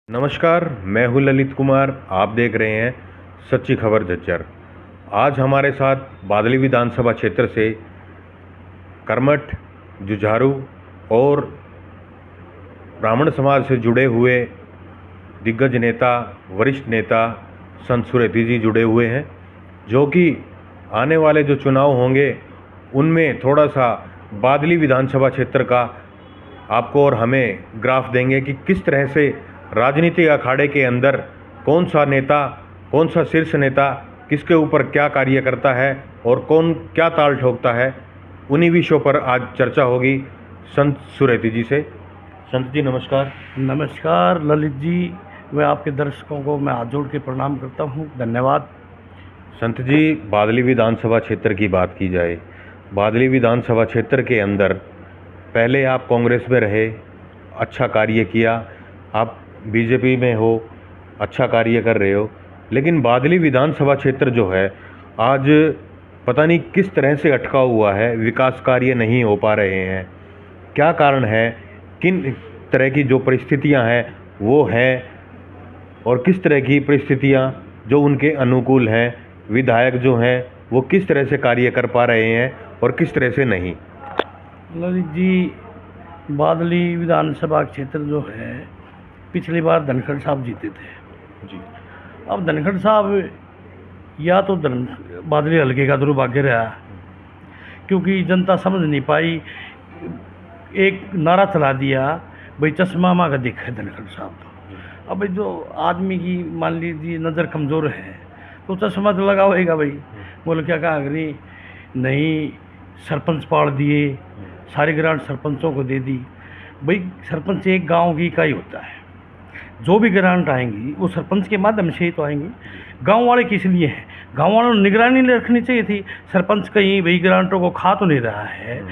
नमस्कार, मैं हूँ ललित कुमार। आप देख रहे हैं सच्ची खबर झज्जर। आज हमारे साथ बादली विधानसभा क्षेत्र से कर्मठ, जुझारू और ब्राह्मण समाज से जुड़े हुए दिग्गज नेता, वरिष्ठ नेता संत सुरेती जी जुड़े हुए हैं, जो कि आने वाले जो चुनाव होंगे उनमें थोड़ा सा बादली विधानसभा क्षेत्र का आपको और हमें ग्राफ देंगे कि किस तरह से राजनीतिक अखाड़े के अंदर कौन सा नेता, कौन सा शीर्ष नेता किसके ऊपर क्या कार्य करता है और कौन क्या ताल ठोकता है। उन्हीं विषयों पर आज चर्चा होगी संत सुरेती जी से। संत जी नमस्कार। नमस्कार ललित जी, मैं आपके दर्शकों को मैं हाथ जोड़ के प्रणाम करता हूँ, धन्यवाद। संत जी, बादली विधानसभा क्षेत्र की बात की जाए, बादली विधानसभा क्षेत्र के अंदर पहले आप कांग्रेस में रहे, अच्छा कार्य किया, आप बीजेपी में हो, अच्छा कार्य कर रहे हो, लेकिन बादली विधानसभा क्षेत्र जो है आज पता नहीं किस तरह से अटका हुआ है, विकास कार्य नहीं हो पा रहे हैं। क्या कारण है, किन तरह की जो परिस्थितियां हैं वो हैं और किस तरह की परिस्थितियां जो उनके अनुकूल हैं, विधायक जो हैं वो किस तरह से कार्य कर पा रहे हैं और किस तरह से नहीं। ललित जी, बादली विधानसभा क्षेत्र जो है पिछली बार धनखड़ साहब जीते थे जी। अब धनखड़ साहब या तो बादली हल्के का दुर्भाग्य रहा, क्योंकि जनता समझ नहीं पाई। एक नारा चला दिया, भाई चश्मा माँ का दिख है धनखड़ साहब। तो अब जो आदमी की मान लीजिए नज़र कमज़ोर है तो चश्मा तो लगा होगा भाई। बोले क्या कहा अग्नि नहीं, सरपंच पाड़ दिए, सारी ग्रांट सरपंचों को दे दी। भाई सरपंच एक गांव की इकाई होता है, जो भी ग्रांट आएंगी वो सरपंच के माध्यम से ही तो आएंगी। गांव वाले किस लिए हैं? गांव वालों ने निगरानी रखनी चाहिए थी। सरपंच कहीं भाई ग्रांटों को खा तो नहीं रहा है,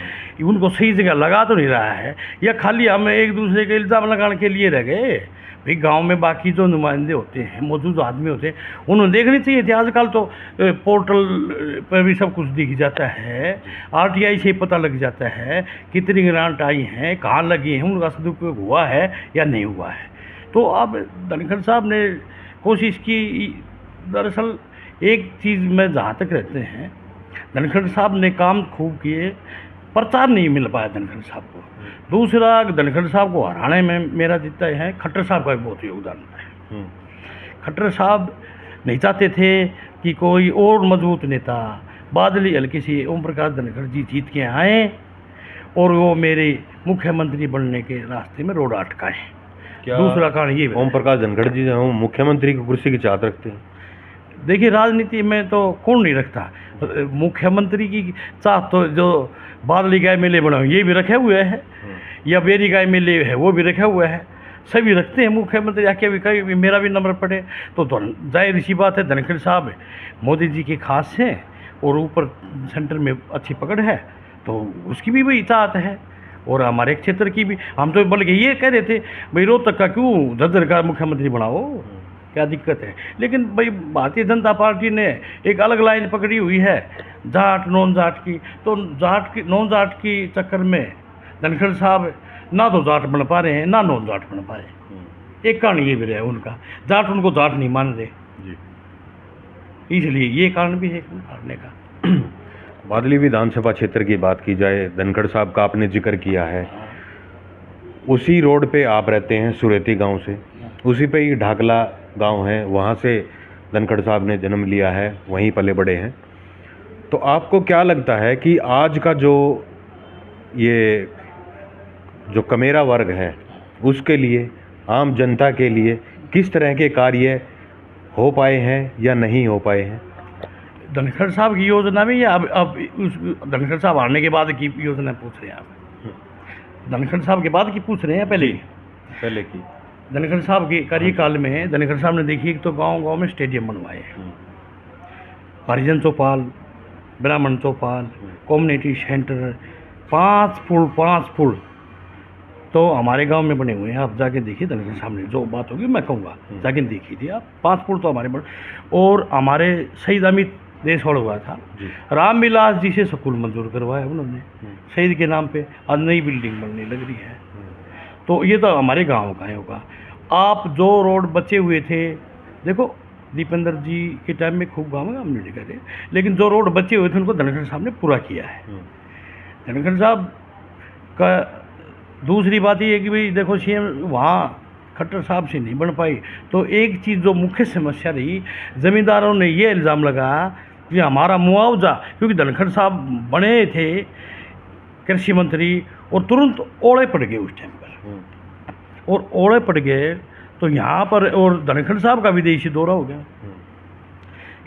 उनको सही जगह लगा तो नहीं रहा है, या खाली हम एक दूसरे के इल्ज़ाम लगाने के लिए रह गए। भाई गांव में बाकी जो नुमाइंदे होते हैं, मौजूद आदमी होते हैं, उन्होंने देखनी चाहिए थी। आजकल तो पोर्टल पर भी सब कुछ दिख जाता है, आरटीआई से पता लग जाता है कितनी ग्रांट आई हैं, कहाँ लगी हैं, उनका सदुपयोग हुआ है या नहीं हुआ है। तो अब धनखड़ साहब ने कोशिश की। दरअसल एक चीज़ में जहाँ तक रहते हैं, धनखड़ साहब ने काम खूब किए, प्रचार नहीं मिल पाया धनखड़ साहब को। दूसरा, धनखड़ साहब को हराने में मेरा जितना है खट्टर साहब का भी बहुत योगदान है। खट्टर साहब नहीं चाहते थे कि कोई और मजबूत नेता बादली हल्के से ओम प्रकाश धनखड़ जी जीत के आए और वो मेरे मुख्यमंत्री बनने के रास्ते में रोड अटकाए। दूसरा कारण ये, ओम प्रकाश धनखड़ जी जो मुख्यमंत्री की कुर्सी की चाहत रखते हैं। देखिए, राजनीति में तो कौन नहीं रखता मुख्यमंत्री की चाहत। तो जो बादली गाय मेले बने हुए ये भी रखे हुए हैं, या बेरी गाय मेले है वो भी रखे हुए हैं, सभी रखते हैं मुख्यमंत्री आके भी कहीं भी मेरा भी नंबर पड़े। तो जाहिर सी बात है धनखड़ साहब मोदी जी के खास हैं और ऊपर सेंटर में अच्छी पकड़ है, तो उसकी भी वही चाहत है। और हमारे क्षेत्र की भी, हम तो बल्कि ये कह रहे थे भाई रोहतक का क्यों झज्जर का मुख्यमंत्री बनाओ, क्या दिक्कत है। लेकिन भाई भारतीय जनता पार्टी ने एक अलग लाइन पकड़ी हुई है, जाट नॉन जाट की। तो जाट की नॉन जाट की चक्कर में धनखड़ साहब ना तो जाट बन पा रहे हैं ना नॉन जाट बन पा रहे हैं। एक कारण ये भी रहा उनका, जाट उनको जाट नहीं मान रहे, इसलिए ये कारण भी है हारने का। बादली विधानसभा क्षेत्र की बात की जाए, धनखड़ साहब का आपने जिक्र किया है, उसी रोड पे आप रहते हैं सुरेती गांव से, उसी पे ही ढाकला गांव है, वहाँ से धनखड़ साहब ने जन्म लिया है, वहीं पले बड़े हैं। तो आपको क्या लगता है कि आज का ये जो कमेरा वर्ग है उसके लिए, आम जनता के लिए किस तरह के कार्य हो पाए हैं या नहीं हो पाए हैं? धनखड़ साहब की योजना में, या अब उस धनखड़ साहब आने के बाद की योजना पूछ रहे हैं आप? धनखड़ साहब के बाद की पूछ रहे हैं पहले की? धनखड़ साहब के कार्यकाल में धनखड़ साहब ने देखिए, एक तो गांव-गांव में स्टेडियम बनवाए, हरिजन चौपाल, ब्राह्मण चौपाल, कम्युनिटी सेंटर, 5 पुल तो हमारे गांव में बने हुए हैं। आप जाके देखिए, धनखड़ साहब ने जो बात होगी मैं कहूँगा, जाके देखिए थी आप, 5 पुल तो हमारे बने। और हमारे शहीद अमित देशवाड़ हुआ था, रामविलास जी से स्कूल मंजूर करवाया उन्होंने शहीद के नाम पे, आज नई बिल्डिंग बनने लग रही है। तो ये तो हमारे गांव का होगा। आप जो रोड बचे हुए थे, देखो दीपेंद्र जी के टाइम में खूब काम नहीं करे, लेकिन जो रोड बचे हुए थे उनको धनखड़ साहब ने पूरा किया है। धनखड़ साहब का दूसरी बात ये है कि भाई देखो सीएम वहाँ खट्टर साहब से नहीं बन पाई, तो एक चीज़ जो मुख्य समस्या रही, ज़मींदारों ने ये इल्ज़ाम लगाया कि हमारा मुआवजा, क्योंकि धनखड़ साहब बने थे कृषि मंत्री और तुरंत ओले पड़ गए उस टाइम पर, और ओले पड़ गए तो यहाँ पर, और धनखड़ साहब का विदेशी दौरा हो गया।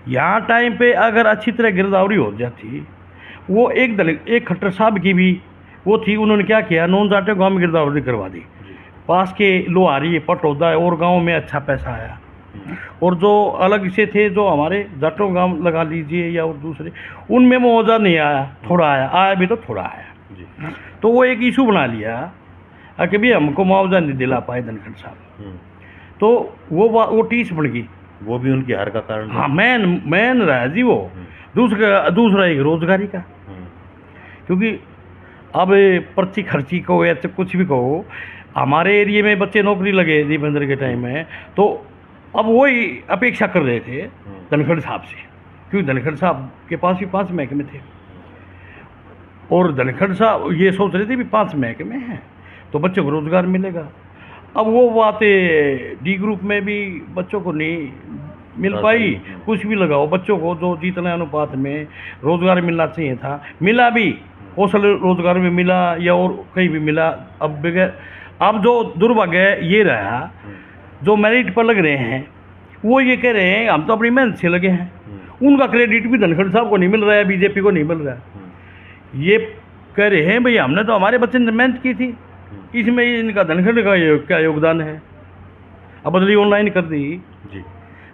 यहाँ टाइम पे अगर अच्छी तरह गिरदावरी हो जाती, वो एक खट्टर साहब की भी वो थी, उन्होंने क्या किया, नॉन जाटे गाँव में गिरदावरी करवा दी, पास के लोहारी पटौदा है और गांव में अच्छा पैसा आया, और जो अलग से थे जो हमारे जाटों गांव लगा लीजिए या और दूसरे, उनमें मुआवजा नहीं आया, थोड़ा आया भी तो थोड़ा आया। तो वो एक इशू बना लिया कि भाई हमको मुआवजा नहीं दिला पाए धनखड़ साहब, तो वो टीस बन गई, वो भी उनकी हार का कारण। हाँ, मैन रहा जी वो। दूसरा एक रोजगारी का, क्योंकि अब पर्ची खर्ची कहो या कुछ भी कहो, हमारे एरिया में बच्चे नौकरी लगे दीपेंद्र के टाइम में, तो अब वही अपेक्षा कर रहे थे धनखड़ साहब से, क्योंकि धनखड़ साहब के पास भी 5 महकमे थे, और धनखड़ साहब ये सोच रहे थे भी 5 महकमे हैं तो बच्चों को रोज़गार मिलेगा। अब वो बातें डी ग्रुप में भी बच्चों को नहीं मिल पाई, कुछ भी लगाओ बच्चों को जो जितने अनुपात में रोज़गार मिलना चाहिए था मिला भी, कौशल रोज़गार में मिला या और कहीं भी मिला। अब जो दुर्भाग्य ये रहा, जो मेरिट पर लग रहे हैं वो ये कह रहे हैं हम तो अपनी मेहनत से लगे हैं, उनका क्रेडिट भी धनखड़ साहब को नहीं मिल रहा है, बीजेपी को नहीं मिल रहा है। ये कह रहे हैं भाई हमने तो हमारे बच्चे ने मेहनत की थी, इसमें इनका धनखड़ का क्या योगदान है। अब बदली ऑनलाइन कर दी जी,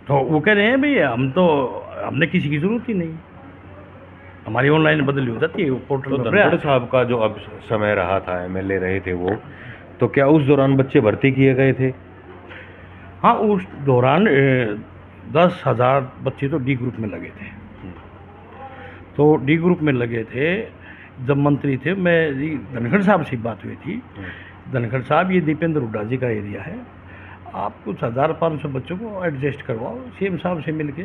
तो वो कह रहे हैं भाई हमने किसी की ज़रूरत ही नहीं, हमारी ऑनलाइन बदली हो जाती है पोर्टल। तो धनखड़ साहब का जो अब समय रहा था, एमएलए रहे थे वो, तो क्या उस दौरान बच्चे भर्ती किए गए थे? हाँ, उस दौरान 10,000 बच्चे तो डी ग्रुप में लगे थे, तो डी ग्रुप में लगे थे। जब मंत्री थे, मेरी धनखड़ साहब से बात हुई थी, धनखड़ साहब ये दीपेंद्र हुड्डा जी का एरिया है, आप कुछ 1,500 बच्चों को एडजस्ट करवाओ सीएम साहब से मिल के।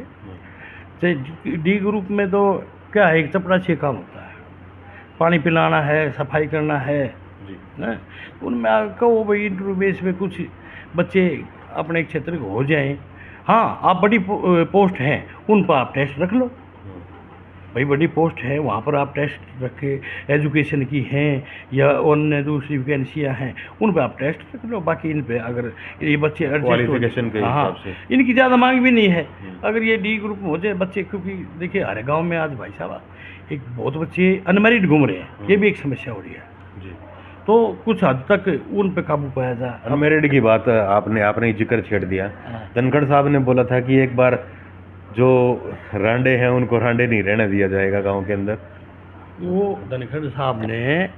डी ग्रुप में तो क्या है, एक चपरासी काम होता है, पानी पिलाना है, सफाई करना है जी, उनमें कहो भाई इंटरव्यू बेस में कुछ बच्चे अपने क्षेत्र को हो जाएं। हाँ, आप बड़ी पोस्ट हैं उन पर आप टेस्ट रख लो, भाई बड़ी पोस्ट है वहाँ पर आप टेस्ट रखे, एजुकेशन की हैं या अन्य दूसरी वैकेंसियाँ हैं उन पर आप टेस्ट रख लो। बाकी इन पे अगर ये बच्चे क्वालिफिकेशन के हिसाब से, इनकी ज़्यादा मांग भी नहीं है अगर ये डी ग्रुप में हो जाए बच्चे, क्योंकि देखिए हर गाँव में आज भाई साहब एक बहुत बच्चे अनमेरिड घूम रहे हैं, ये भी एक समस्या हो रही है जी, तो कुछ हद तक उन पे काबू पाया जाए। अनमेरिड की बात आपने जिक्र छेड़ दिया। धनखड़ साहब ने बोला था कि एक बार जो रांडे हैं उनको रांडे नहीं रहने दिया जाएगा गांव के अंदर। वो धनखड़ साहब ने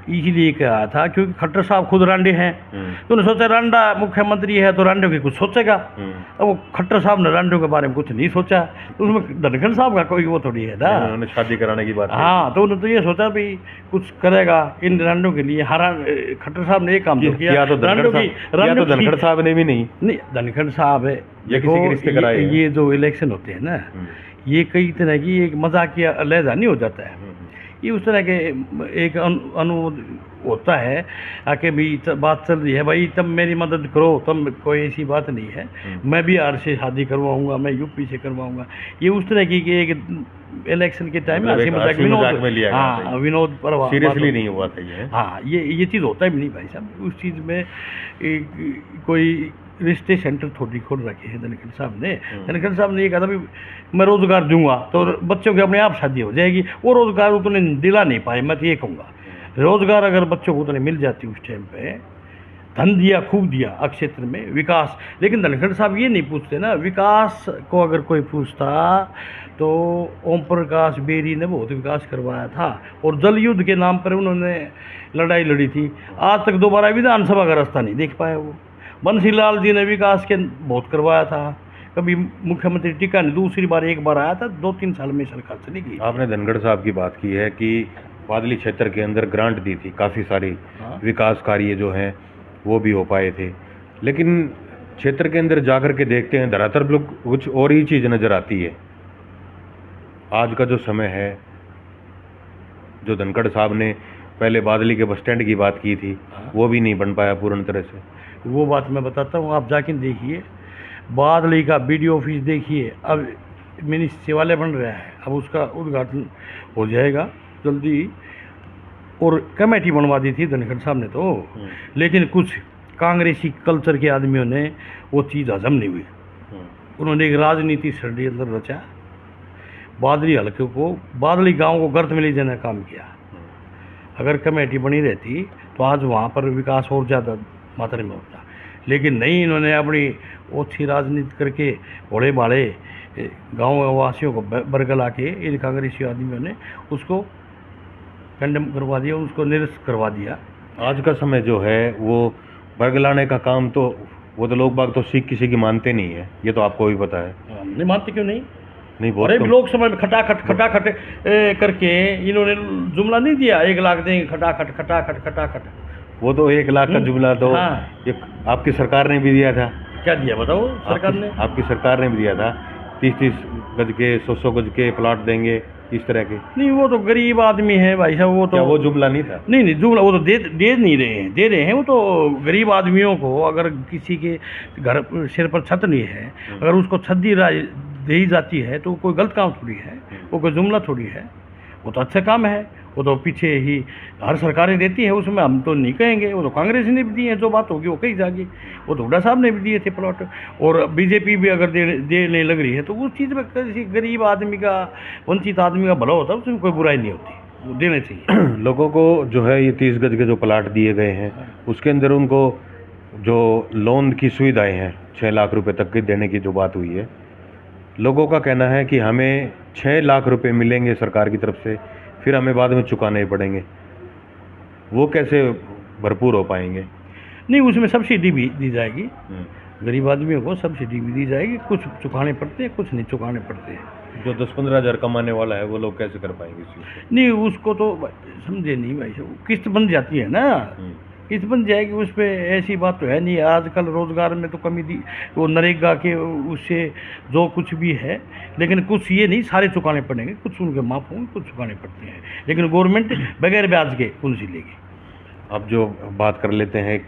इसलिए कहा था क्योंकि खट्टर साहब खुद रांडे हैं, तो उन्होंने सोचा रांडा मुख्यमंत्री है तो रांडे की कुछ सोचेगा। अब वो खट्टर साहब ने रांडों के बारे में कुछ नहीं सोचा, तो उसमें धनखड़ साहब का कोई वो थोड़ी है ना, उन्होंने शादी कराने की बात। हाँ, तो उन्होंने तो ये सोचा भी कुछ करेगा इन रांडों के लिए। खट्टर साहब ने एक काम तो किया, धनखड़ साहब ने भी नहीं धनखड़ साहब है, ये जो इलेक्शन होते हैं ना, ये कई तरह की एक मजाकिया लहजा नहीं हो जाता है, ये उस तरह के एक अनुरोध होता है कि भी बात चल रही है भाई तुम मेरी मदद करो, तुम कोई ऐसी बात नहीं है, मैं भी आर से शादी करवाऊंगा, मैं यूपी से करवाऊंगा। ये उस तरह की एक इलेक्शन के टाइम में विनोद पर सीरियसली नहीं हुआ था ये। हाँ, ये चीज़ होता ही नहीं भाई साहब। उस चीज़ में कोई रिश्ते सेंटर थोड़ी खोल रखे हैं धनखड़ साहब ने। धनखड़ साहब ने ये कहा था भी मैं रोज़गार दूंगा तो बच्चों की अपने आप शादी हो जाएगी, वो रोज़गार उतने दिला नहीं पाए। मैं तो ये कहूँगा रोज़गार अगर बच्चों को उतने मिल जाती उस टाइम पे, धन दिया खूब दिया क्षेत्र में विकास, लेकिन धनखड़ साहब ये नहीं पूछते ना। विकास को अगर कोई पूछता तो ओम प्रकाश बेरी ने बहुत विकास करवाया था और जल युद्ध के नाम पर उन्होंने लड़ाई लड़ी थी, आज तक दोबारा विधानसभा का रास्ता नहीं देख पाए वो। बंसीलाल जी ने विकास के बहुत करवाया था, कभी मुख्यमंत्री टिका नहीं, दूसरी बार एक बार आया था, 2-3 साल में सरकार चली गई। आपने धनखड़ साहब की बात की है कि बादली क्षेत्र के अंदर ग्रांट दी थी, काफ़ी सारी विकास कार्य जो हैं वो भी हो पाए थे, लेकिन क्षेत्र के अंदर जाकर के देखते हैं धरातल पर कुछ और ही चीज़ नज़र आती है। आज का जो समय है, जो धनखड़ साहब ने पहले बादली के बस स्टैंड की बात की थी, वो भी नहीं बन पाया पूर्ण तरह से। वो बात मैं बताता हूँ, आप जाके देखिए बादली का बीडीओ ऑफिस देखिए, अब मिनी सचिवालय बन रहा है, अब उसका उद्घाटन हो जाएगा जल्दी। और कमेटी बनवा दी थी धनखड़ साहब ने तो, लेकिन कुछ कांग्रेसी कल्चर के आदमियों ने वो चीज़ हजम नहीं हुई। उन्होंने एक राजनीति षड्यंत्र रचा, बादली हल्के को, बादली गांव को गर्त में ले जाने का काम किया। अगर कमेटी बनी रहती तो आज वहाँ पर विकास और ज़्यादा मात्रा में होता, लेकिन नहीं, इन्होंने अपनी ओछी राजनीति करके भोले भाले गाँव वासियों को बरगला के इन कांग्रेसी आदमियों ने उसको कंडेम करवा दिया, उसको निरस्त करवा दिया। आज का समय जो है वो बरगलाने का काम तो वो तो लोग बाग तो सीख किसी की मानते नहीं है, ये तो आपको भी पता है। नहीं मानते क्यों नहीं? बहुत अरे कम। लोकसभा में खटाखट करके इन्होंने जुमला नहीं दिया, 1 लाख देंगे, खटाखट। वो तो 1 लाख का जुमला तो हाँ। ये आपकी सरकार ने भी दिया था। क्या दिया बताओ सरकार ने? आपकी सरकार ने भी दिया था, 30-30 गज के 100-100 गज के प्लाट देंगे, इस तरह के। नहीं, वो तो गरीब आदमी है भाई साहब, वो तो क्या वो जुमला नहीं था? नहीं जुमला वो तो दे नहीं रहे हैं, दे रहे हैं। वो तो गरीब आदमियों को, अगर किसी के घर सिर पर छत नहीं है, अगर उसको छत दी जाती है तो कोई गलत काम थोड़ी है, वो कोई जुमला थोड़ी है, वो तो अच्छा काम है। वो तो पीछे ही हर सरकारें देती है, उसमें हम तो नहीं कहेंगे, वो तो कांग्रेस ने भी दिए हैं, जो बात होगी वो कही जाएगी। वो तो हुड्डा साहब ने भी दिए थे प्लॉट, और बीजेपी भी अगर देने लग रही है तो उस चीज़ में किसी गरीब आदमी का, वंचित आदमी का भला होता है, उसमें कोई बुराई नहीं होती, वो देने चाहिए। लोगों को जो है ये 30 गज के जो प्लाट दिए गए हैं, उसके अंदर उनको जो लोन की सुविधाएं हैं 6 लाख रुपए तक की देने की जो बात हुई है, लोगों का कहना है कि हमें 6 लाख रुपए मिलेंगे सरकार की तरफ से, फिर हमें बाद में चुकाने पड़ेंगे। वो कैसे भरपूर हो पाएंगे? नहीं, उसमें सब्सिडी भी दी जाएगी, गरीब आदमियों को सब्सिडी भी दी जाएगी, कुछ चुकाने पड़ते हैं, कुछ नहीं चुकाने पड़ते हैं। जो 10-15 हज़ार कमाने वाला है वो लोग कैसे कर पाएंगे इस चीज़ को? नहीं, उसको तो समझे नहीं भाई साहब, किस्त बन जाती है ना, किस्त बन जाएगी, उस पर ऐसी बात तो है नहीं। आजकल रोज़गार में तो कमी दी, वो नरेगा के उससे जो कुछ भी है, लेकिन कुछ ये नहीं सारे चुकाने पड़ेंगे, कुछ उनके माफ़ होंगे, कुछ चुकाने पड़ते हैं, लेकिन गवर्नमेंट बगैर ब्याज के उनसे लेगी। अब जो बात कर लेते हैं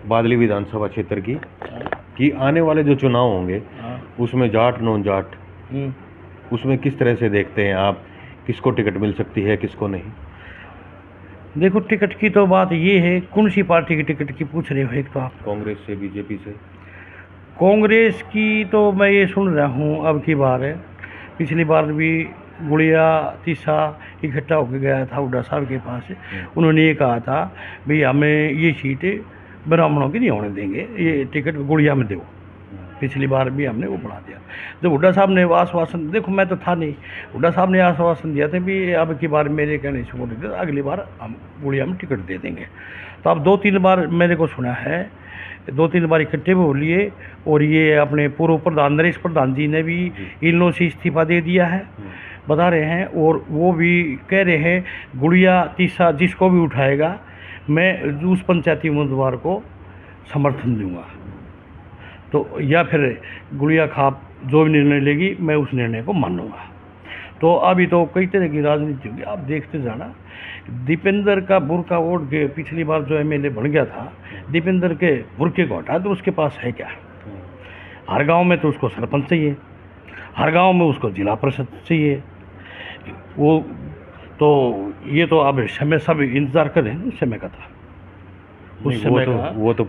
बादली विधानसभा क्षेत्र की, कि आने वाले जो चुनाव होंगे उसमें जाट नॉन जाट, उसमें किस तरह से देखते हैं आप, किसको टिकट मिल सकती है, किसको नहीं? देखो, टिकट की तो बात ये है, कौन सी पार्टी की टिकट की पूछ रहे हो? एक तो आप कांग्रेस से, बीजेपी से? कांग्रेस की तो मैं ये सुन रहा हूँ अब की बार है, पिछली बार भी गुड़िया तीसा इकट्ठा होकर गया था हुड्डा साहब के पास, उन्होंने ये कहा था भाई हमें ये सीट ब्राह्मणों की नहीं होने देंगे, ये टिकट गुड़िया में दो। पिछली बार भी हमने वो बढ़ा दिया। जब हुड्डा साहब ने आश्वासन, देखो मैं तो था नहीं, हुड्डा साहब ने आश्वासन दिया था भी अब की बार मेरे कहने से वोट दे, अगली बार हम गुड़िया में टिकट दे देंगे। तो अब 2-3 बार मेरे को सुना है, 2-3 बार इकट्ठे भी हो लिए, और ये अपने पूर्व प्रधान नरेश प्रधान जी ने भी इन लोगों से इस्तीफा दे दिया है, बता रहे हैं, और वो भी कह रहे हैं गुड़िया तीसा जिसको भी उठाएगा मैं उस पंचायती उम्मीदवार को समर्थन दूंगा। तो या फिर गुड़िया खाप जो भी निर्णय लेगी मैं उस निर्णय को मानूंगा। तो अभी तो कई तरह की राजनीति होगी, आप देखते जाना। दीपेंद्र का बुरका वोट के पिछली बार जो एमएलए बन गया था, दीपेंद्र के बुरके को हटा तो उसके पास है क्या? हर गांव में तो उसको सरपंच चाहिए, हर गांव में उसको जिला परिषद चाहिए। वो तो ये तो अब समय सब इंतज़ार कर रहे हैं उस समय का था, उस समय का। वो तो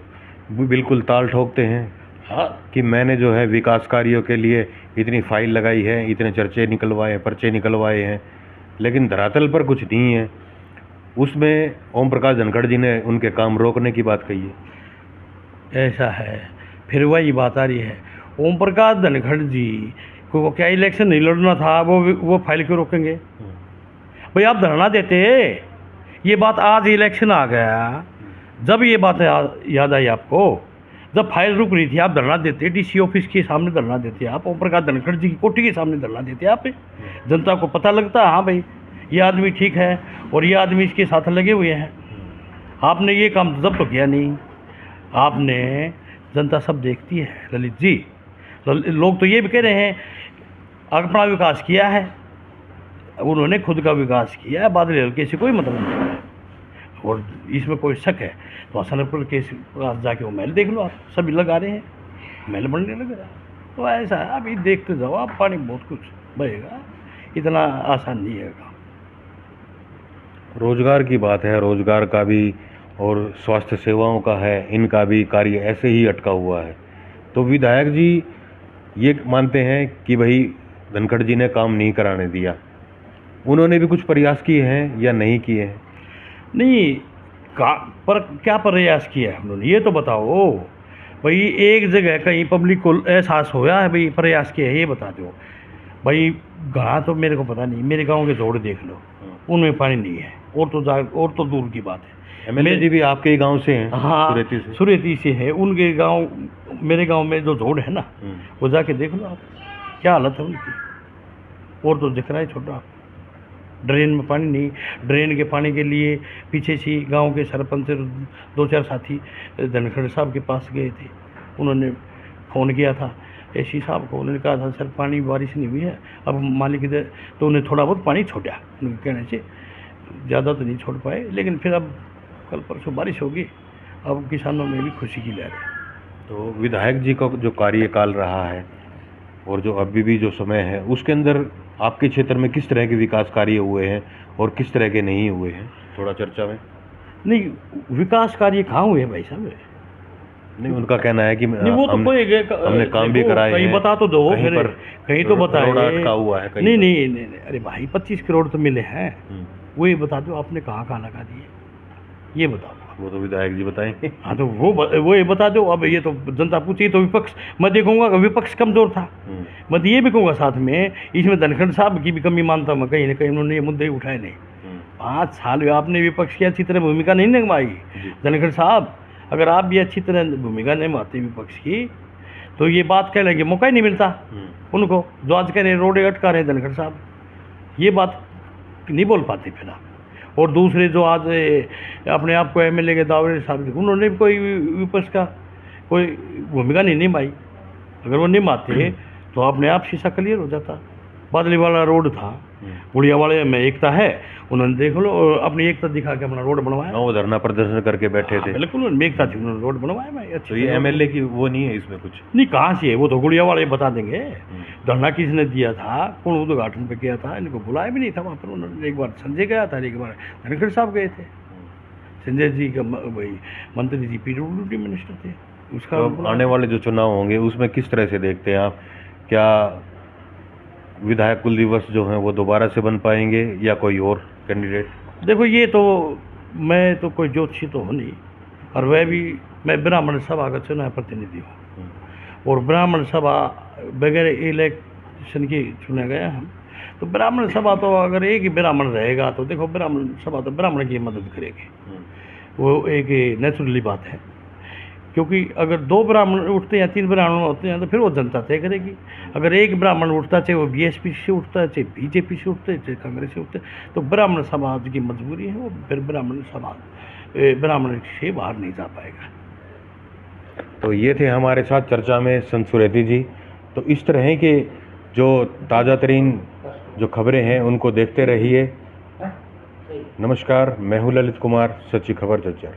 बिल्कुल ताल ठोकते हैं। हाँ, कि मैंने जो है विकास कार्यों के लिए इतनी फाइल लगाई है, इतने चर्चे निकलवाए हैं, पर्चे निकलवाए हैं, लेकिन धरातल पर कुछ नहीं है। उसमें ओम प्रकाश धनखड़ जी ने उनके काम रोकने की बात कही है। ऐसा है, फिर वही बात आ रही है, ओम प्रकाश धनखड़ जी को क्या इलेक्शन नहीं लड़ना था, वो फाइल क्यों रोकेंगे भाई? आप धरना देते, ये बात आज इलेक्शन आ गया, जब ये बात याद आई आपको, जब फाइल रुक रही थी आप धरना देते, डीसी ऑफिस के सामने धरना देते, आप ओम प्रकाश धनखड़ जी की कोठी के सामने धरना देते, आप जनता को पता लगता हाँ भाई ये आदमी ठीक है और ये आदमी इसके साथ लगे हुए हैं। आपने ये काम जब तो किया नहीं, आपने जनता सब देखती है ललित जी। लोग तो ये भी कह रहे हैं अपना विकास किया है, उन्होंने खुद का विकास किया है, बादल हल्के से कोई मतलब नहीं है। और इसमें कोई शक है तो हसनपुर के पास जाके वो महल देख लो आप, सभी लगा रहे हैं, महल बनने लग रहा है। तो ऐसा है, अभी देखते जाओ आप, पानी बहुत कुछ बहेगा, इतना आसान नहीं है काम। रोजगार की बात है, रोजगार का भी और स्वास्थ्य सेवाओं का है, इनका भी कार्य ऐसे ही अटका हुआ है। तो विधायक जी ये मानते हैं कि भाई धनखड़ जी ने काम नहीं कराने दिया, उन्होंने भी कुछ प्रयास किए हैं या नहीं किए हैं? नहीं, पर क्या प्रयास किया है उन्होंने, ये तो बताओ भाई। एक जगह कहीं पब्लिक को एहसास होया है भाई प्रयास किया है, ये बता दो भाई। गाँव तो मेरे को पता नहीं, मेरे गांव के जोड़ देख लो, उनमें पानी नहीं है, और तो दूर की बात है। एमएलए जी भी आपके ही गांव से हैं? हाँ, सुरेती से। सुरेती से है उनके गांव। मेरे गांव में जो जोड़ है ना, वो जाके देख लो आप, क्या हालत है उनकी। और तो दिख रहा है छोटा, ड्रेन में पानी नहीं। ड्रेन के पानी के लिए पीछे से गांव के सरपंच से 2-4 साथी धनखड़ साहब के पास गए थे, उन्होंने फ़ोन किया था एसी साहब को, उन्होंने कहा था सर पानी बारिश नहीं हुई है, अब मालिक इधर, तो उन्हें थोड़ा बहुत पानी छोड़ा, उनके कहने से ज़्यादा तो नहीं छोड़ पाए, लेकिन फिर अब कल परसों बारिश होगी, अब किसानों में भी खुशी की लहर है। तो विधायक जी का जो कार्यकाल रहा है और जो अभी भी जो समय है, उसके अंदर आपके क्षेत्र में किस तरह के विकास कार्य हुए हैं और किस तरह के नहीं हुए हैं, थोड़ा चर्चा में? नहीं, विकास कार्य कहाँ हुए भाई साहब? नहीं, उनका कहना है कि नहीं, वो तो हमने काम भी कराए कहीं हैं, बता तो दो, कहीं पर कहीं तो बताए। रोड अटका हुआ है कहीं नहीं पर। नहीं नहीं नहीं, अरे भाई 25 करोड़ तो मिले हैं, वो ये बता दो आपने कहाँ कहाँ लगा दिए, ये बताओ। वो तो विधायक जी बताएंगे। हाँ तो वो ये बता दो। अब ये तो जनता पूछी तो विपक्ष, मैं देखूंगा विपक्ष कमजोर था, मैं तो ये भी कहूँगा साथ में इसमें धनखड़ साहब की भी कमी मानता हूँ मैं, कहीं ना कहीं उन्होंने ये मुद्दे उठाए नहीं। 5 साल आपने विपक्ष की अच्छी तरह भूमिका नहीं निभाई धनखड़ साहब। अगर आप भी अच्छी तरह भूमिका निभाते विपक्ष की तो ये बात कहने के मौका ही नहीं मिलता उनको, जो आज कह रहे रोडे अटका रहे धनखड़ साहब, ये बात नहीं बोल पाते फिर आप। और दूसरे जो आज अपने आप को एमएलए के दावे साहब, उन्होंने भी कोई विपक्ष का कोई भूमिका नहीं निभाई। अगर वो निभाते तो अपने आप शीशा क्लियर हो जाता। बादली वाला रोड था, गुड़िया वाले में एकता है, उन्होंने देख लो अपनी एकता दिखा के अपना रोड बनवाया। वो धरना प्रदर्शन करके बैठे थे, बिल्कुल उनमें एकता थी, उन्होंने रोड बनवाया भाई अच्छी। तो ये एमएलए की वो नहीं है इसमें कुछ? नहीं, कहाँ से है, वो तो गुड़िया वाले बता देंगे। धरना किसने दिया था, कौन उद्घाटन पे किया था, इनको बुलाया भी नहीं था वहाँ पर। उन्होंने एक बार संजय गया था, एक बार धनखड़ साहब गए थे। संजय जी का भाई मंत्री जी पीडब्ल्यूडी मिनिस्टर थे, उसका तो आने वाले जो चुनाव होंगे उसमें किस तरह से देखते हैं आप? क्या विधायक कुल दिवस जो हैं वो दोबारा से बन पाएंगे या कोई और कैंडिडेट? देखो, ये तो मैं तो कोई ज्योतिषी तो हूँ नहीं, और वह भी मैं ब्राह्मण सभा का चुनाव प्रतिनिधि हूँ, और ब्राह्मण सभा बगैर इलेक्शन के चुना गया हम। तो ब्राह्मण सभा तो अगर एक ही ब्राह्मण रहेगा तो देखो, ब्राह्मण सभा तो ब्राह्मण की मदद करेगी, वो एक नेचुरली बात है। क्योंकि अगर 2 ब्राह्मण उठते हैं या 3 ब्राह्मण होते हैं तो फिर वो जनता तय करेगी। अगर एक ब्राह्मण उठता, चाहे वो बीएसपी से उठता है, चाहे बीजेपी से उठते हैं, चाहे कांग्रेस से उठते हैं, तो ब्राह्मण समाज की मजबूरी है, वो फिर ब्राह्मण समाज ब्राह्मण से बाहर नहीं जा पाएगा। तो ये थे हमारे साथ चर्चा में संत सुरेती जी। तो इस तरह के जो ताज़ा तरीन जो खबरें हैं उनको देखते रहिए। नमस्कार, मैं हूँ ललित कुमार, सच्ची खबर झज्जर।